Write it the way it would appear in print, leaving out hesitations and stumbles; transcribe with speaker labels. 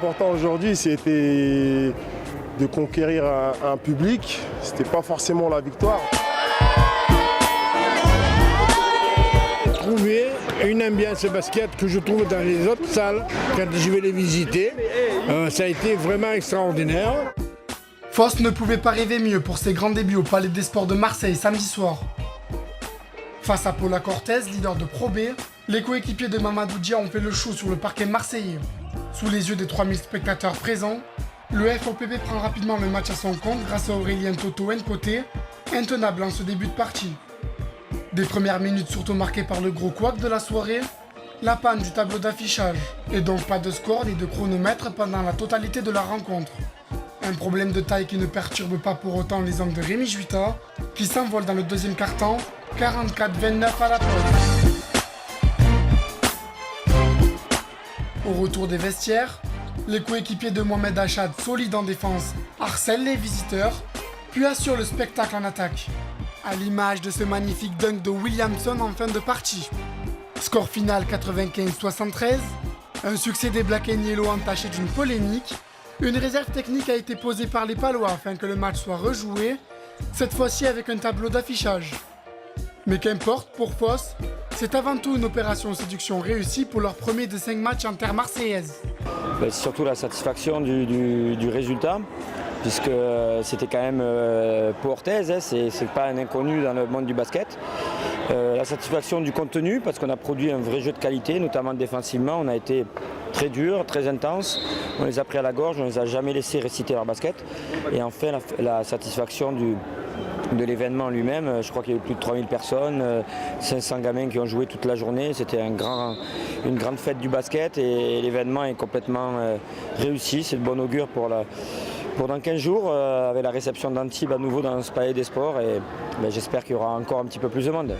Speaker 1: important aujourd'hui, c'était de conquérir un public. C'était pas forcément la victoire.
Speaker 2: Trouver une ambiance basket que je trouve dans les autres salles quand je vais les visiter. Ça a été vraiment extraordinaire.
Speaker 3: Fos ne pouvait pas rêver mieux pour ses grands débuts au Palais des Sports de Marseille samedi soir. Face à Paula Cortez, leader de Pro B, les coéquipiers de Mamadou Dia ont fait le show sur le parquet marseillais. Sous les yeux des 3000 spectateurs présents, le FOPB prend rapidement le match à son compte grâce à Aurélien Toto Nkoté, intenable en ce début de partie. Des premières minutes surtout marquées par le gros couac de la soirée, la panne du tableau d'affichage et donc pas de score ni de chronomètre pendant la totalité de la rencontre. Un problème de taille qui ne perturbe pas pour autant les hommes de Rémi Juita, qui s'envolent dans le deuxième quart-temps, 44-29 à la pause. Au retour des vestiaires, les coéquipiers de Mohamed Achad, solides en défense, harcèlent les visiteurs, puis assurent le spectacle en attaque. À l'image de ce magnifique dunk de Williamson en fin de partie. Score final 95-73, un succès des Black & Yellow entaché d'une polémique. Une réserve technique a été posée par les Palois afin que le match soit rejoué, cette fois-ci avec un tableau d'affichage. Mais qu'importe, pour Fos, c'est avant tout une opération séduction réussie pour leur premier de 5 matchs en terre marseillaise.
Speaker 4: C'est surtout la satisfaction du résultat, puisque c'était quand même pour Orthez, c'est pas un inconnu dans le monde du basket. La satisfaction du contenu, parce qu'on a produit un vrai jeu de qualité, notamment défensivement, on a été très dur, très intense, on les a pris à la gorge, on ne les a jamais laissés réciter leur basket. Et enfin la satisfaction de l'événement lui-même, je crois qu'il y a eu plus de 3000 personnes, 500 gamins qui ont joué toute la journée, c'était une grande fête du basket et l'événement est complètement réussi, c'est de bon augure pour dans 15 jours, avec la réception d'Antibes à nouveau dans ce palais des sports et j'espère qu'il y aura encore un petit peu plus de monde.